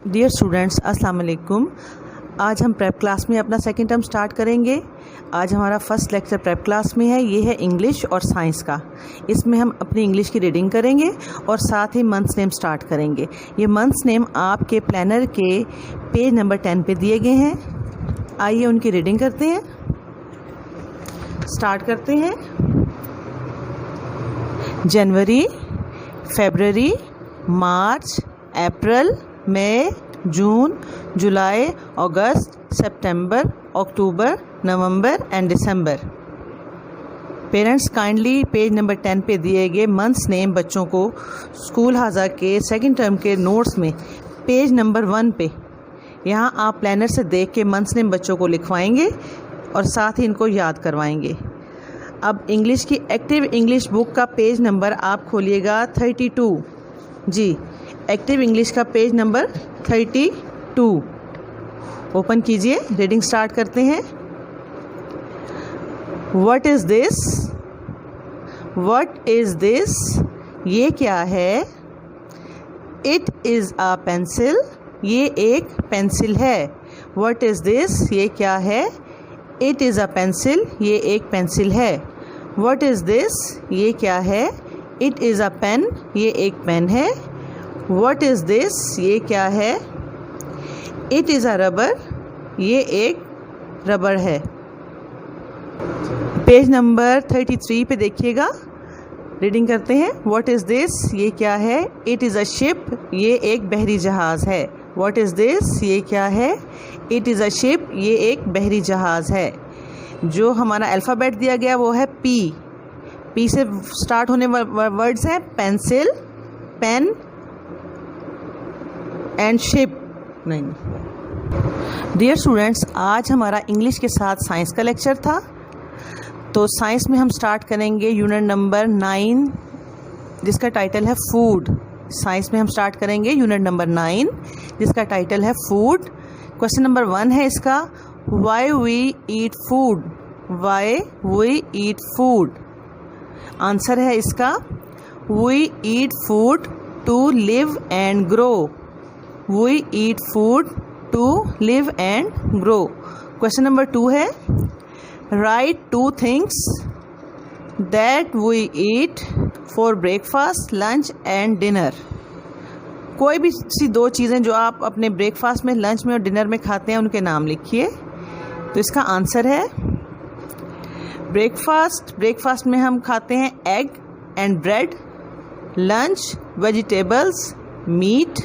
Dear students, अस्सलाम वालेकुम। आज हम प्रेप क्लास में अपना सेकंड टर्म स्टार्ट करेंगे। आज हमारा फर्स्ट लेक्चर प्रेप क्लास में है। ये है इंग्लिश और साइंस का। इसमें हम अपनी इंग्लिश की रीडिंग करेंगे और साथ ही मंथ्स नेम स्टार्ट करेंगे। ये मंथ्स नेम आपके प्लानर के पेज नंबर 10 पे दिए गए हैं। आइए उनकी रीडिंग करते हैं। स्टार्ट करते हैं। जनवरी, फरवरी, मार्च, अप्रैल, मई, जून, जुलाई, अगस्त, सितंबर, अक्टूबर, नवंबर एंड दिसंबर। पेरेंट्स काइंडली पेज नंबर 10 पे दिए गए मंथ्स नेम बच्चों को स्कूल हाजा के सेकंड टर्म के नोट्स में पेज नंबर 1 पे यहाँ आप प्लानर से देख के मंथ्स नेम बच्चों को लिखवाएंगे और साथ ही इनको याद करवाएंगे। अब इंग्लिश की एक्टिव इंग्लिश बुक का पेज नंबर आप खोलिएगा 32। जी, एक्टिव इंग्लिश का पेज नंबर 32 ओपन कीजिए। रीडिंग स्टार्ट करते हैं। What is this? What is this? ये क्या है? It is a pencil. ये एक पेंसिल है। What is this? ये क्या है? It is a pencil. ये एक पेंसिल है। What is this? ये क्या है? It is a pen. ये एक पेन है। What is this? ये क्या है? It is a rubber. ये एक रबर है। पेज नंबर 33 पे देखिएगा। रीडिंग करते हैं। What is this? ये क्या है? It is a ship. ये एक बहरी जहाज़ है। What is this? ये क्या है? It is a ship. ये एक बहरी जहाज़ है। जो हमारा अल्फ़ाबेट दिया गया वो है पी। पी से स्टार्ट होने वर्ड्स हैं पेंसिल, पेन एंड शिप। नहीं डियर स्टूडेंट्स, आज हमारा इंग्लिश के साथ साइंस का लेक्चर था। तो साइंस में हम स्टार्ट करेंगे यूनिट नंबर 9 जिसका टाइटल है फूड। साइंस में हम स्टार्ट करेंगे यूनिट नंबर 9 जिसका टाइटल है फूड। क्वेश्चन नंबर 1 है इसका, why we eat food. Why we eat food. Answer है इसका, we eat food to live and grow. We eat food to live and grow. Question number 2 है, write 2 things that we eat for breakfast, lunch and dinner. कोई भी सी 2 चीज़ें जो आप अपने breakfast में, लंच में और डिनर में खाते हैं उनके नाम लिखिए। तो इसका आंसर है ब्रेकफास्ट में हम खाते हैं egg and bread, lunch vegetables meat,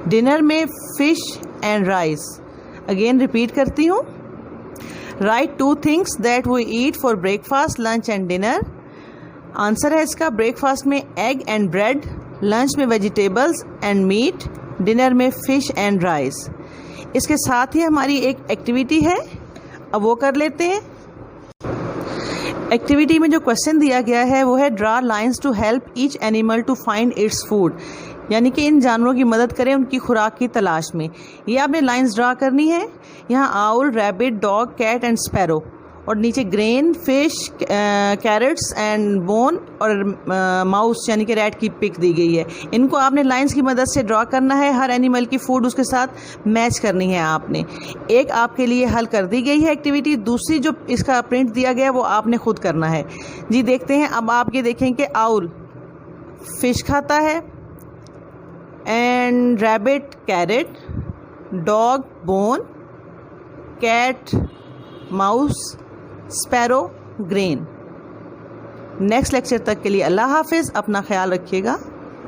dinner में fish and rice. Again repeat करती हूँ, write 2 things that we eat for breakfast, lunch and dinner. Answer है इसका ब्रेकफास्ट में एग एंड ब्रेड, लंच में वेजिटेबल्स एंड मीट, डिनर में fish and rice. इसके साथ ही हमारी एक एक्टिविटी है, अब वो कर लेते हैं। एक्टिविटी में जो क्वेश्चन दिया गया है वो है draw lines to help each animal to find its food. यानी कि इन जानवरों की मदद करें उनकी खुराक की तलाश में। ये आपने लाइंस ड्रा करनी है। यहाँ owl, rabbit, dog, cat and sparrow, और नीचे grain, fish, carrots and bone और माउस यानी कि रैट की पिक दी गई है। इनको आपने लाइंस की मदद से ड्रा करना है। हर एनिमल की फूड उसके साथ मैच करनी है आपने। एक आपके लिए हल कर दी गई है एक्टिविटी, दूसरी जो इसका प्रिंट दिया गया है वो आपने खुद करना है। जी देखते हैं। अब आप ये देखें कि आउल फिश खाता है, and rabbit carrot, dog bone, cat mouse, sparrow grain. Next lecture तक के लिए अल्लाह हाफिज़। अपना ख्याल रखिएगा।